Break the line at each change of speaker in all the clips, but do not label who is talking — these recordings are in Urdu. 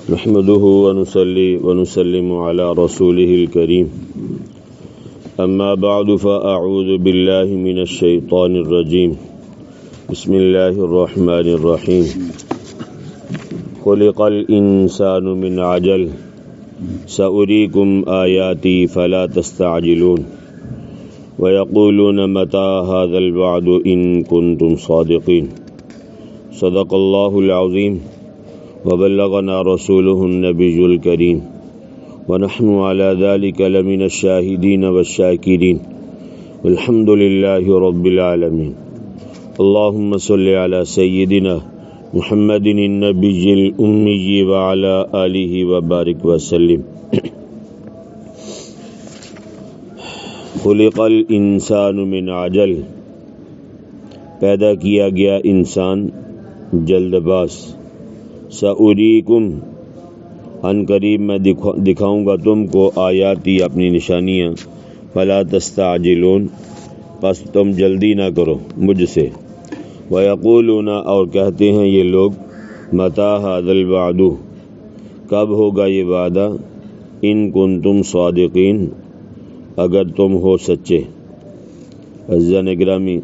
نحمده ونصلي ونسلم على رسوله الكريم أما بعد فأعوذ بالله من الشيطان الرجيم بسم الله الرحمن الرحيم خلق الإنسان من عجل سأريكم آياتي فلا تستعجلون ويقولون متى هذا الوعد إن كنتم صادقين صدق الله العظيم وبلغنا رسوله النبي الكريم ونحن على ذلك لمن الشاهدين والشاكرين والحمد لله رب العالمين اللهم صل على سيدنا محمد النبي الأمي وعلى آله وبارك وسلم خلق الانسان من عجل، پیدا کیا گیا انسان جلد باز. سأریکم، ان قریب میں دکھاؤں گا تم کو آیاتی، اپنی نشانیاں. فلا تستعجلون، پس تم جلدی نہ کرو مجھ سے. ویقولون، اور کہتے ہیں یہ لوگ، متی ھذا الوعد، کب ہوگا یہ وعدہ، ان کنتم صادقین، اگر تم ہو سچے. عزیزان گرامی،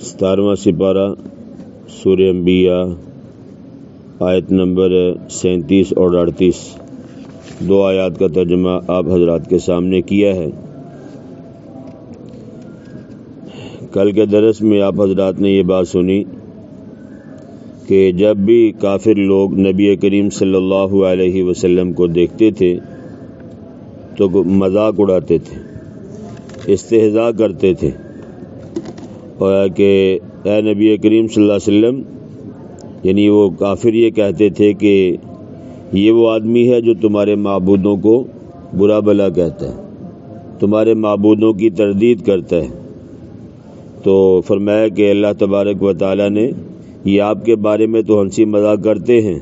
17واں سپارہ سورہ انبیاء، آیت نمبر 37 اور 38، دو آیات کا ترجمہ آپ حضرات کے سامنے کیا ہے. کل کے درس میں آپ حضرات نے یہ بات سنی کہ جب بھی کافر لوگ نبی کریم صلی اللہ علیہ وسلم کو دیکھتے تھے تو مذاق اڑاتے تھے، استہزاء کرتے تھے، اور کہ اے نبی کریم صلی اللہ علیہ وسلم، یعنی وہ کافر یہ کہتے تھے کہ یہ وہ آدمی ہے جو تمہارے معبودوں کو برا بھلا کہتا ہے، تمہارے معبودوں کی تردید کرتا ہے. تو فرمایا کہ اللہ تبارک و تعالیٰ نے یہ آپ کے بارے میں تو ہنسی مذاق کرتے ہیں،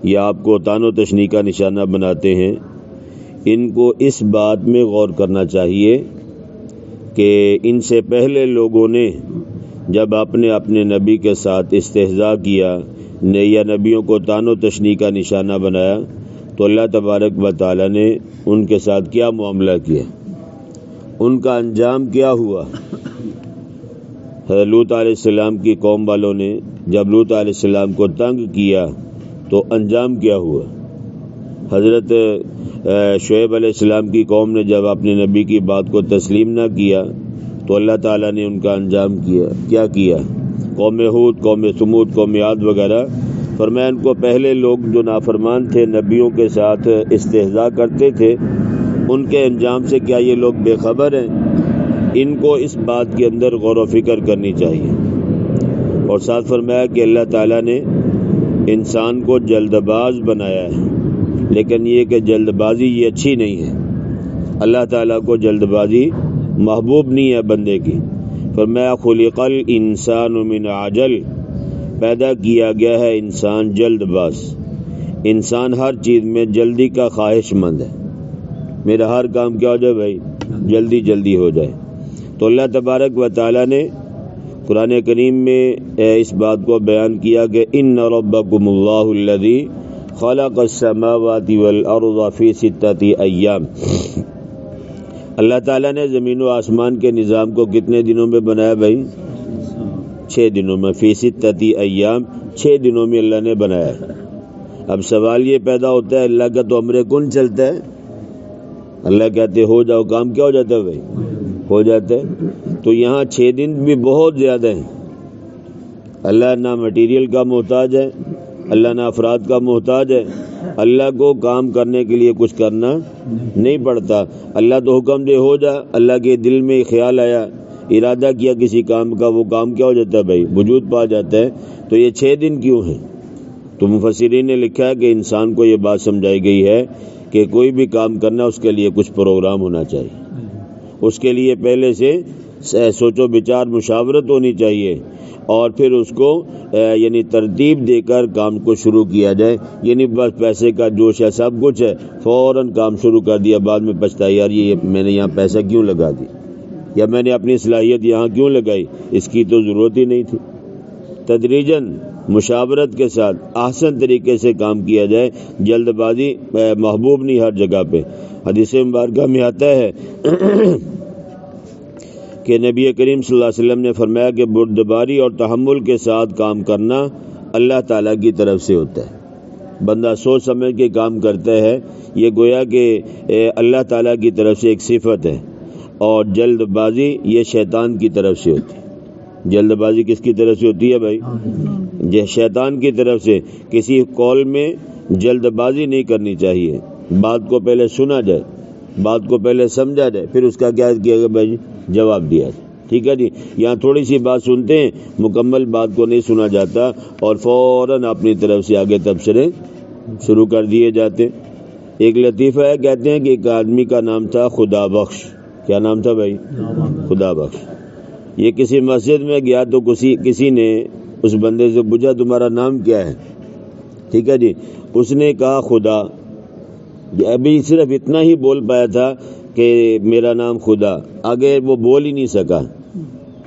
یہ آپ کو طعن و تشنیع کا نشانہ بناتے ہیں. ان کو اس بات میں غور کرنا چاہیے کہ ان سے پہلے لوگوں نے جب اپنے نبی کے ساتھ استہزاء کیا یا نبیوں کو طعن و تشنیع کا نشانہ بنایا تو اللہ تبارک و تعالیٰ نے ان کے ساتھ کیا معاملہ کیا، ان کا انجام کیا ہوا. لوط علیہ السلام کی قوم والوں نے جب لوط علیہ السلام کو تنگ کیا تو انجام کیا ہوا. حضرت شعیب علیہ السلام کی قوم نے جب اپنے نبی کی بات کو تسلیم نہ کیا تو اللہ تعالیٰ نے ان کا انجام کیا کیا. قوم ہود، قوم ثمود، قوم عاد وغیرہ، فرمایا ان کو پہلے لوگ جو نافرمان تھے، نبیوں کے ساتھ استہزاء کرتے تھے، ان کے انجام سے کیا یہ لوگ بے خبر ہیں؟ ان کو اس بات کے اندر غور و فکر کرنی چاہیے. اور ساتھ فرمایا کہ اللہ تعالیٰ نے انسان کو جلد باز بنایا ہے، لیکن یہ کہ جلد بازی یہ اچھی نہیں ہے. اللہ تعالیٰ کو جلد بازی محبوب نہیں ہے بندے کی. فرمایا خلق الانسان من عجل، پیدا کیا گیا ہے انسان جلد باز. انسان ہر چیز میں جلدی کا خواہش مند ہے، میرا ہر کام کیا ہو جائے بھائی، جلدی جلدی ہو جائے. تو اللہ تبارک و تعالیٰ نے قرآن کریم میں اس بات کو بیان کیا کہ ان ربکم اللہ الذی خلق السماوات والارض فی 6 ایام. اللہ تعالیٰ نے زمین و آسمان کے نظام کو کتنے دنوں میں بنایا بھائی؟ 6 دنوں میں. فی 6 ایام، 6 دنوں میں اللہ نے بنایا. اب سوال یہ پیدا ہوتا ہے، اللہ کا تو امر کن چلتا ہے، اللہ کہتے ہو جاؤ، کام کیا ہو جاتا ہے بھائی؟ ہو جاتا ہے. تو یہاں 6 دن بھی بہت زیادہ ہیں. اللہ نہ مٹیریل کا محتاج ہے، اللہ نہ افراد کا محتاج ہے. اللہ کو کام کرنے کے لیے کچھ کرنا نہیں پڑتا. اللہ تو حکم دے ہو جا، اللہ کے دل میں خیال آیا، ارادہ کیا کسی کام کا، وہ کام کیا ہو جاتا ہے بھائی؟ وجود پا جاتا ہے. تو یہ 6 دن کیوں ہیں؟ تو مفسرین نے لکھا ہے کہ انسان کو یہ بات سمجھائی گئی ہے کہ کوئی بھی کام کرنا اس کے لیے کچھ پروگرام ہونا چاہیے، اس کے لیے پہلے سے سوچو بچار مشاورت ہونی چاہیے، اور پھر اس کو یعنی ترتیب دے کر کام کو شروع کیا جائے. یعنی بس پیسے کا جوش ہے، سب کچھ ہے، فوراً کام شروع کر دیا، بعد میں پچھتا یار یہ میں نے یہاں پیسہ کیوں لگا دی، یا میں نے اپنی صلاحیت یہاں کیوں لگائی، اس کی تو ضرورت ہی نہیں تھی. تدریجاً مشاورت کے ساتھ احسن طریقے سے کام کیا جائے. جلد بازی محبوب نہیں ہر جگہ پہ. حدیث مبارکہ میں آتا ہے کہ نبی کریم صلی اللہ علیہ وسلم نے فرمایا کہ بردباری اور تحمل کے ساتھ کام کرنا اللہ تعالیٰ کی طرف سے ہوتا ہے. بندہ سوچ سمجھ کے کام کرتا ہے، یہ گویا کہ اللہ تعالیٰ کی طرف سے ایک صفت ہے. اور جلد بازی یہ شیطان کی طرف سے ہوتی ہے. جلد بازی کس کی طرف سے ہوتی ہے بھائی؟ شیطان کی طرف سے. کسی قول میں جلد بازی نہیں کرنی چاہیے. بات کو پہلے سنا جائے، بات کو پہلے سمجھا جائے، پھر اس کا کیا کیا گیا بھائی؟ جواب دیا جائے. ٹھیک ہے جی. یہاں تھوڑی سی بات سنتے ہیں، مکمل بات کو نہیں سنا جاتا اور فوراً اپنی طرف سے آگے تبصرے شروع کر دیے جاتے. ایک لطیفہ ہے، کہتے ہیں کہ ایک آدمی کا نام تھا خدا بخش. کیا نام تھا بھائی؟ خدا بخش. یہ کسی مسجد میں گیا تو کسی نے اس بندے سے پوچھا تمہارا نام کیا ہے؟ ٹھیک ہے جی. اس نے کہا خدا. ابھی صرف اتنا ہی بول پایا تھا کہ میرا نام خدا. آگے وہ بول ہی نہیں سکا.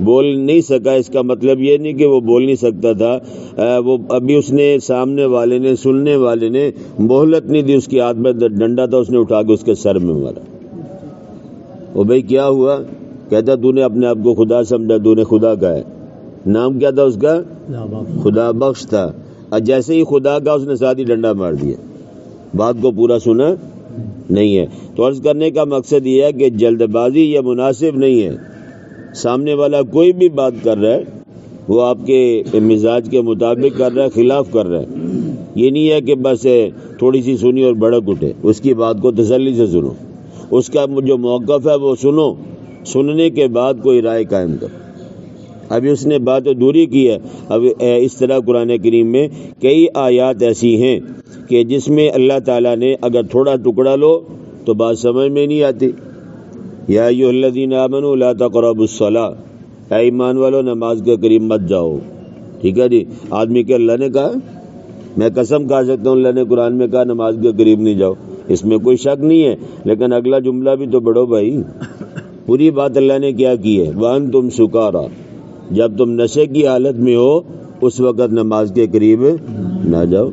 بول نہیں سکا اس کا مطلب یہ نہیں کہ وہ بول نہیں سکتا تھا، وہ ابھی اس نے سامنے والے نے، سننے والے نے مہلت نہیں دی. اس کی ہاتھ میں ڈنڈا تھا، اس نے اٹھا کے اس کے سر میں مارا. وہ بھائی کیا ہوا؟ کہتا تو نے اپنے آپ کو خدا سمجھا، تو نے خدا کہا ہے. نام کیا تھا اس کا؟ خدا بخش تھا. اور جیسے ہی خدا کا اس نے ساتھ ہی ڈنڈا مار دیا. بات کو پورا سنا نہیں ہے. تو عرض کرنے کا مقصد یہ ہے کہ جلد بازی یہ مناسب نہیں ہے. سامنے والا کوئی بھی بات کر رہا ہے، وہ آپ کے مزاج کے مطابق کر رہا ہے، خلاف کر رہا ہے. یہ نہیں ہے کہ بس تھوڑی سی سنی اور بھڑک اٹھے. اس کی بات کو تسلی سے سنو، اس کا جو موقف ہے وہ سنو، سننے کے بعد کوئی رائے قائم کرو. ابھی اس نے بات دوری کی ہے. اب اس طرح قرآن کریم میں کئی آیات ایسی ہیں کہ جس میں اللہ تعالیٰ نے اگر تھوڑا ٹکڑا لو تو بات سمجھ میں نہیں آتی. یا ایھا الذین آمنوا لا تقربوا الصلاۃ، اے ایمان والو نماز کے قریب مت جاؤ. ٹھیک ہے جی. آدمی کے اللہ نے کہا، میں قسم کھا سکتا ہوں اللہ نے قرآن میں کہا نماز کے قریب نہیں جاؤ، اس میں کوئی شک نہیں ہے. لیکن اگلا جملہ بھی تو پڑھو بھائی. پوری بات اللہ نے کیا کی ہے؟ وَأَنْتُمْ سُكَارَىٰ، جب تم نشے کی حالت میں ہو اس وقت نماز کے قریب نہ جاؤ.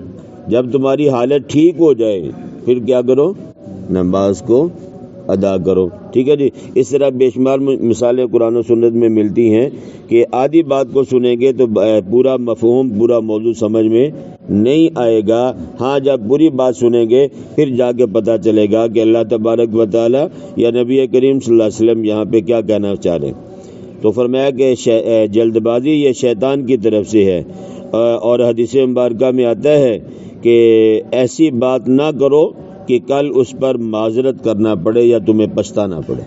جب تمہاری حالت ٹھیک ہو جائے پھر کیا کرو؟ نماز کو ادا کرو. ٹھیک ہے جی. اس طرح بے شمار مثالیں قرآن و سنت میں ملتی ہیں کہ آدھی بات کو سنیں گے تو پورا مفہوم، پورا موضوع سمجھ میں نہیں آئے گا. ہاں جب پوری بات سنیں گے پھر جا کے پتہ چلے گا کہ اللہ تبارک و تعالی یا نبی کریم صلی اللہ علیہ وسلم یہاں پہ کیا کہنا چاہ رہے ہیں. تو فرمایا کہ جلد بازی یہ شیطان کی طرف سے ہے. اور حدیث مبارکہ میں آتا ہے کہ ایسی بات نہ کرو کہ کل اس پر معذرت کرنا پڑے یا تمہیں پچھتانا پڑے.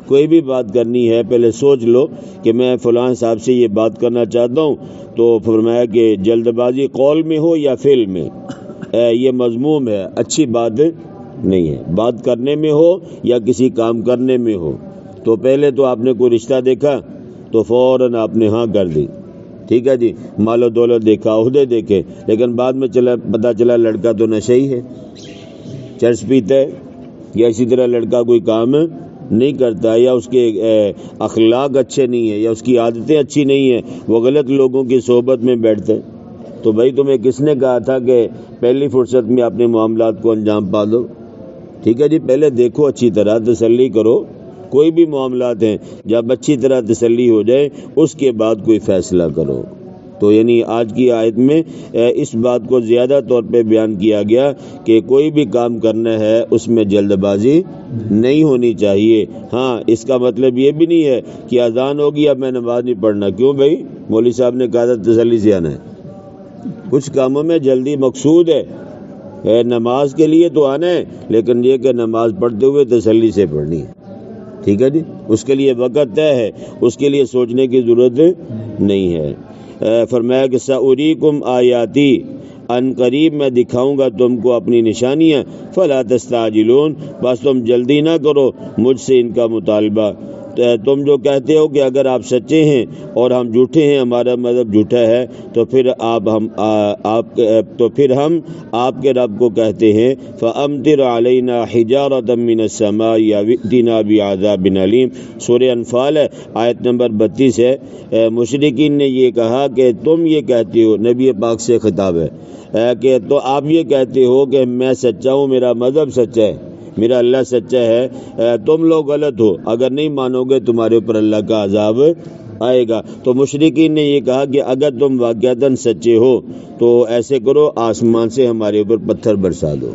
کوئی بھی بات کرنی ہے پہلے سوچ لو کہ میں فلاں صاحب سے یہ بات کرنا چاہتا ہوں. تو فرمایا کہ جلد بازی قول میں ہو یا فعل میں یہ مذموم ہے، اچھی بات نہیں ہے. بات کرنے میں ہو یا کسی کام کرنے میں ہو تو پہلے تو آپ نے کوئی رشتہ دیکھا تو فوراً آپ نے ہاں کر دی. ٹھیک ہے جی. مال و دولت دیکھا، عہدے دیکھے، لیکن بعد میں پتہ چلا لڑکا تو نشئی ہے، چرس پیتا ہے، یا اسی طرح لڑکا کوئی کام نہیں کرتا، یا اس کے اخلاق اچھے نہیں ہیں، یا اس کی عادتیں اچھی نہیں ہیں، وہ غلط لوگوں کی صحبت میں بیٹھتے ہیں. تو بھائی تمہیں کس نے کہا تھا کہ پہلی فرصت میں اپنے معاملات کو انجام پا دو؟ ٹھیک ہے جی. پہلے دیکھو، اچھی طرح تسلی کرو. کوئی بھی معاملات ہیں جب اچھی طرح تسلی ہو جائے اس کے بعد کوئی فیصلہ کرو. تو یعنی آج کی آیت میں اس بات کو زیادہ طور پہ بیان کیا گیا کہ کوئی بھی کام کرنا ہے اس میں جلد بازی نہیں ہونی چاہیے. ہاں اس کا مطلب یہ بھی نہیں ہے کہ اذان ہوگی اب میں نماز نہیں پڑھنا. کیوں بھائی؟ مولوی صاحب نے کہا تھا تسلی سے آنا ہے. کچھ کاموں میں جلدی مقصود ہے، نماز کے لیے تو آنا ہے لیکن یہ کہ نماز پڑھتے ہوئے تسلی سے پڑھنی ہے. ٹھیک ہے جی. اس کے لیے وقت طے ہے، اس کے لیے سوچنے کی ضرورت نہیں ہے. فرمایا کہ سأریکم آیاتی، ان قریب میں دکھاؤں گا تم کو اپنی نشانیاں، فلا تستعجلون، بس تم جلدی نہ کرو مجھ سے ان کا مطالبہ. تم جو کہتے ہو کہ اگر آپ سچے ہیں اور ہم جھوٹے ہیں، ہمارا مذہب جھوٹا ہے، تو پھر ہم آپ کے رب کو کہتے ہیں فَأَمْطِرْ عَلَيْنَا حِجَارَةً مِّنَ السَّمَاءِ أَوْ ائْتِنَا بِعَذَابٍ أَلِيمٍ۔ سورہ انفال ہے، آیت نمبر 32 ہے۔ مشرکین نے یہ کہا کہ تم یہ کہتے ہو، نبی پاک سے خطاب ہے کہ تو آپ یہ کہتے ہو کہ میں سچا ہوں، میرا مذہب سچا ہے، میرا اللہ سچا ہے، تم لوگ غلط ہو، اگر نہیں مانو گے تمہارے اوپر اللہ کا عذاب آئے گا۔ تو مشرکین نے یہ کہا کہ اگر تم واقعتاً سچے ہو تو ایسے کرو، آسمان سے ہمارے اوپر پتھر برسا دو،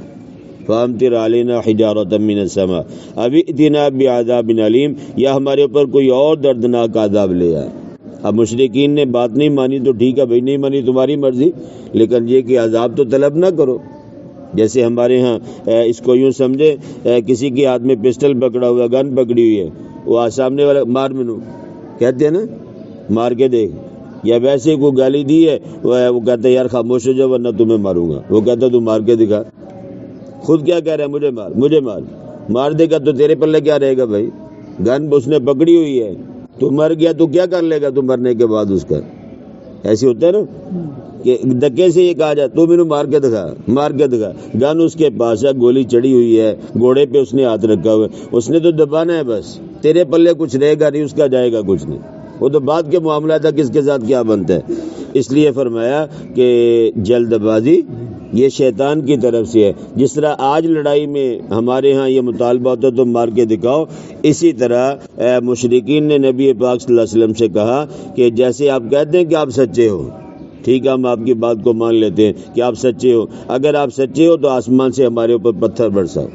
فَأَمْطِرْ عَلَيْنَا حِجَارَةً مِّنَ السَّمَاءِ أَوْ ائْتِنَا بِعَذَابٍ أَلِيمٍ، یا ہمارے اوپر کوئی اور دردناک عذاب لے آئے۔ اب مشرکین نے بات نہیں مانی تو ٹھیک ہے بھائی، نہیں مانی تمہاری مرضی، لیکن یہ کہ عذاب تو طلب نہ کرو۔ جیسے ہمارے ہاں اس کو یوں سمجھے، کسی کے ہاتھ میں پسٹل پکڑا ہوا، گن پکڑی ہوئی ہے، وہ سامنے والا مار منو کہتے ہیں نا، مار کے دیکھ، یا ویسے کوئی گالی دی ہے، وہ کہتا ہے یار خاموش ہو جاؤ ورنہ تمہیں ماروں گا، وہ کہتا ہے تو مار کے دکھا، خود کیا کہہ رہا ہے مجھے مار دے گا تو تیرے پلے کیا رہے گا بھائی، گن اس نے پکڑی ہوئی ہے، تو مر گیا تو کیا کر لے گا تو مرنے کے بعد اس کا، ایسے ہوتا ہے نا کہ دھکے سے یہ کہا جائے تو میرے مار کے دکھا، گن اس کے پاس ہے، گولی چڑھی ہوئی ہے، گھوڑے پہ اس نے ہاتھ رکھا ہوا ہے، اس نے تو دبانا ہے بس، تیرے پلے کچھ رہے گا نہیں، اس کا جائے گا کچھ نہیں، وہ تو بعد کے معاملہ تھا کس کے ساتھ کیا بنتا ہے۔ اس لیے فرمایا کہ جلد بازی یہ شیطان کی طرف سے ہے، جس طرح آج لڑائی میں ہمارے ہاں یہ مطالبہ ہوتا ہے تو مار کے دکھاؤ، اسی طرح مشرکین نے نبی پاک صلی اللہ علیہ وسلم سے کہا کہ جیسے آپ کہتے ہیں کہ آپ سچے ہو، ٹھیک ہے ہم آپ کی بات کو مان لیتے ہیں کہ آپ سچے ہو، اگر آپ سچے ہو تو آسمان سے ہمارے اوپر پتھر برساؤ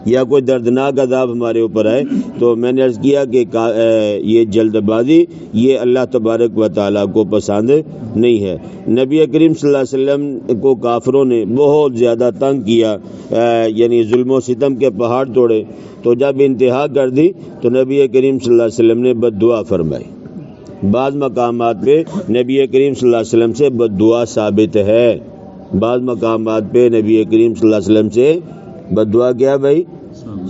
یا کوئی دردناک عذاب ہمارے اوپر آئے۔ تو میں نے عرض کیا کہ یہ جلد بازی یہ اللہ تبارک و تعالیٰ کو پسند نہیں ہے۔ نبی کریم صلی اللہ علیہ وسلم کو کافروں نے بہت زیادہ تنگ کیا، یعنی ظلم و ستم کے پہاڑ توڑے، تو جب انتہا کر دی تو نبی کریم صلی اللہ علیہ وسلم نے بد دعا فرمائی۔ بعض مقامات پہ نبی کریم صلی اللہ علیہ وسلم سے بد دعا ثابت ہے، بعض مقامات پہ نبی کریم صلی اللہ علیہ وسلم سے بد دعا کیا بھائی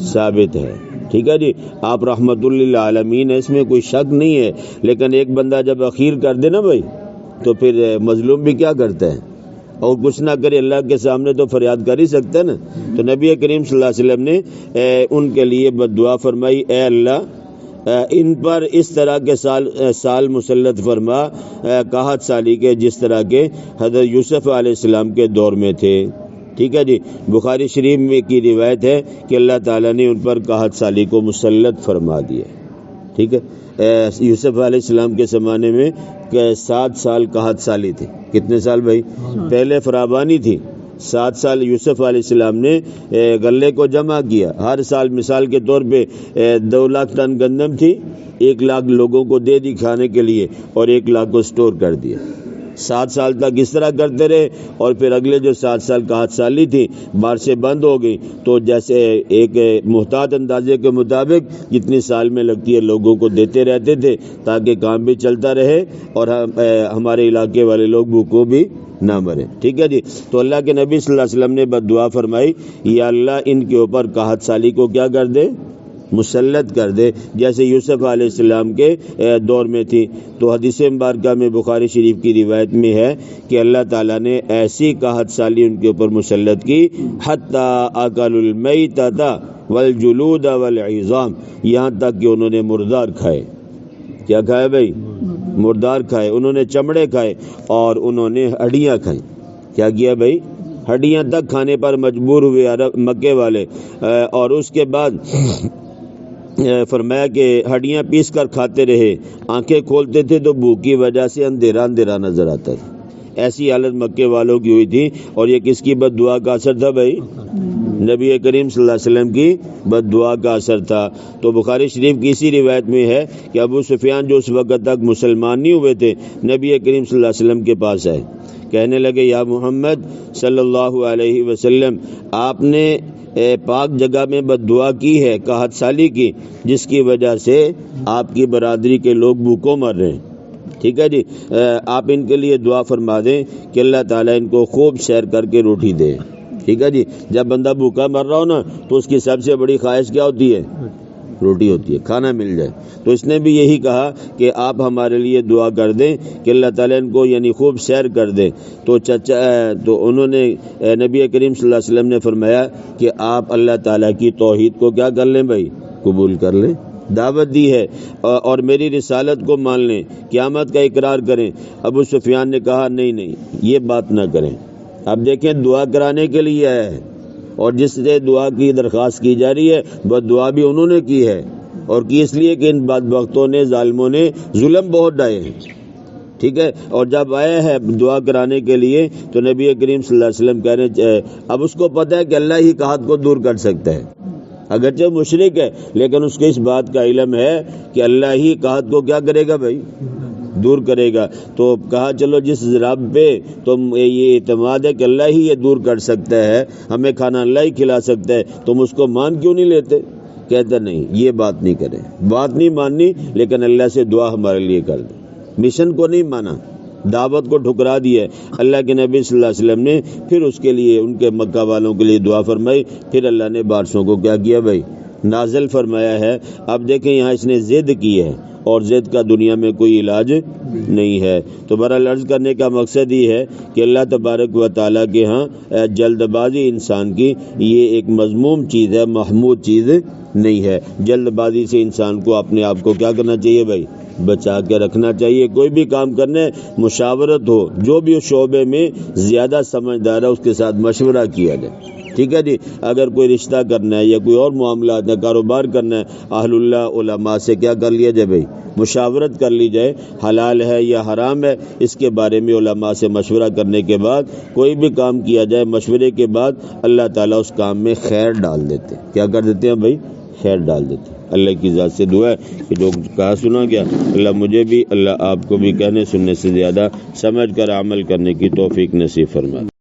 ثابت ہے، ٹھیک ہے جی، آپ رحمت للعالمین ہے، اس میں کوئی شک نہیں ہے، لیکن ایک بندہ جب اخیر کر دے نا بھائی تو پھر مظلوم بھی کیا کرتا ہے، اور کچھ نہ کرے اللہ کے سامنے تو فریاد کر ہی سکتا ہے نا۔ تو نبی کریم صلی اللہ علیہ وسلم نے ان کے لیے بد دعا فرمائی، اے اللہ ان پر اس طرح کے سال مسلط فرما، 61 سالی کے، جس طرح کے حضرت یوسف علیہ السلام کے دور میں تھے، ٹھیک ہے جی۔ بخاری شریف میں کی روایت ہے کہ اللہ تعالیٰ نے ان پر 61 سالی کو مسلط فرما دیا، ٹھیک ہے۔ یوسف علیہ السلام کے زمانے میں 7 سال 61 سالی تھی، کتنے سال بھائی؟ پہلے فراوانی تھی، 7 سال یوسف علیہ السلام نے غلے کو جمع کیا، ہر سال مثال کے طور پہ 2 لاکھ ٹن گندم تھی، 1 لاکھ لوگوں کو دے دی کھانے کے لیے اور 1 لاکھ کو سٹور کر دیا۔ 7 سال تک اس طرح کرتے رہے، اور پھر اگلے جو 7 سال 61 سالی تھی بارشیں بند ہو گئی، تو جیسے ایک محتاط اندازے کے مطابق جتنی سال میں لگتی ہے لوگوں کو دیتے رہتے تھے تاکہ کام بھی چلتا رہے اور ہمارے علاقے والے لوگ بھوکوں بھی نہ مرے، ٹھیک ہے جی۔ تو اللہ کے نبی صلی اللہ علیہ وسلم نے بد دعا فرمائی، یا اللہ ان کے اوپر 61 سالی کو کیا کر دے، مسلط کر دے، جیسے یوسف علیہ السلام کے دور میں تھی۔ تو حدیث مبارکہ میں بخاری شریف کی روایت میں ہے کہ اللہ تعالیٰ نے ایسی 61 سالی ان کے اوپر مسلط کی، حتی اکلوا المیتۃ والجلود والعظام، یہاں تک کہ انہوں نے مردار کھائے، کیا کھائے بھائی؟ مردار کھائے، انہوں نے چمڑے کھائے اور انہوں نے ہڈیاں کھائیں، کیا کیا بھائی؟ ہڈیاں تک کھانے پر مجبور ہوئے عرب مکے والے، اور اس کے بعد فرمایا کہ ہڈیاں پیس کر کھاتے رہے، آنکھیں کھولتے تھے تو بھوک کی وجہ سے اندھیرا اندھیرا نظر آتا تھا، ایسی حالت مکے والوں کی ہوئی تھی۔ اور یہ کس کی بد دعا کا اثر تھا بھائی؟ نبی کریم صلی اللہ علیہ وسلم کی بد دعا کا اثر تھا۔ تو بخاری شریف کی اسی روایت میں ہے کہ ابو سفیان جو اس وقت تک مسلمان نہیں ہوئے تھے، نبی کریم صلی اللہ علیہ وسلم کے پاس آئے، کہنے لگے یا محمد صلی اللہ علیہ وسلم، آپ نے پاک جگہ میں بد دعا کی ہے 61 سالی کی، جس کی وجہ سے آپ کی برادری کے لوگ بھوکوں مر رہے ہیں، ٹھیک ہے جی۔ آپ ان کے لیے دعا فرما دیں کہ اللہ تعالیٰ ان کو خوب سیر کر کے روٹی دے، ٹھیک ہے جی۔ جب بندہ بھوکا مر رہا ہو نا تو اس کی سب سے بڑی خواہش کیا ہوتی ہے؟ روٹی ہوتی ہے، کھانا مل جائے۔ تو اس نے بھی یہی کہا کہ آپ ہمارے لیے دعا کر دیں کہ اللہ تعالیٰ ان کو یعنی خوب سیر کر دیں۔ تو انہوں نے نبی کریم صلی اللہ علیہ وسلم نے فرمایا کہ آپ اللہ تعالیٰ کی توحید کو کیا کر لیں بھائی، قبول کر لیں، دعوت دی ہے، اور میری رسالت کو مان لیں، قیامت کا اقرار کریں۔ ابو سفیان نے کہا نہیں یہ بات نہ کریں۔ اب دیکھیں دعا کرانے کے لیے آیا ہے، اور جس سے دعا کی درخواست کی جا رہی ہے وہ دعا بھی انہوں نے کی ہے، اور کی اس لیے کہ ان بدبختوں نے، ظالموں نے ظلم بہت ڈھائے ہیں، ٹھیک ہے۔ اور جب آیا ہے دعا کرانے کے لیے تو نبی کریم صلی اللہ علیہ وسلم کہہ رہے، اب اس کو پتہ ہے کہ اللہ ہی قحط کو دور کر سکتا ہے، اگرچہ مشرک ہے لیکن اس کے اس بات کا علم ہے کہ اللہ ہی قحط کو کیا کرے گا بھائی، دور کرے گا۔ تو کہا چلو جس رب پہ تم یہ اعتماد ہے کہ اللہ ہی یہ دور کر سکتا ہے، ہمیں کھانا اللہ ہی کھلا سکتا ہے، تم اس کو مان کیوں نہیں لیتے؟ کہتا نہیں، یہ بات نہیں کریں، بات نہیں ماننی، لیکن اللہ سے دعا ہمارے لیے کر دیں۔ مشن کو نہیں مانا، دعوت کو ٹھکرا دیا۔ اللہ کے نبی صلی اللہ علیہ وسلم نے پھر اس کے لیے، ان کے مکہ والوں کے لیے دعا فرمائی، پھر اللہ نے بارشوں کو کیا کیا بھائی، نازل فرمایا ہے۔ اب دیکھیں یہاں اس نے ضد کی ہے، اور ضد کا دنیا میں کوئی علاج نہیں ہے۔ تو بہرحال عرض کرنے کا مقصد یہ ہے کہ اللہ تبارک و تعالیٰ کے ہاں جلد بازی انسان کی یہ ایک مذموم چیز ہے، محمود چیز نہیں ہے۔ جلد بازی سے انسان کو اپنے آپ کو کیا کرنا چاہیے بھائی، بچا کے رکھنا چاہیے۔ کوئی بھی کام کرنے مشاورت ہو، جو بھی اس شعبے میں زیادہ سمجھدار ہے اس کے ساتھ مشورہ کیا جائے، ٹھیک ہے جی۔ اگر کوئی رشتہ کرنا ہے یا کوئی اور معاملات ہے، کاروبار کرنا ہے، اہل اللہ علماء سے کیا کر لیا جائے بھائی، مشاورت کر لی جائے، حلال ہے یا حرام ہے اس کے بارے میں علماء سے مشورہ کرنے کے بعد کوئی بھی کام کیا جائے، مشورے کے بعد اللہ تعالیٰ اس کام میں خیر ڈال دیتے۔ کیا کر دیتے ہیں بھائی، خیر ڈال دیتے۔ اللہ کی ذات سے دعا ہے کہ جو کہا سنا گیا اللہ مجھے بھی، اللہ آپ کو بھی کہنے سننے سے زیادہ سمجھ کر عمل کرنے کی توفیق نصیب فرمائے۔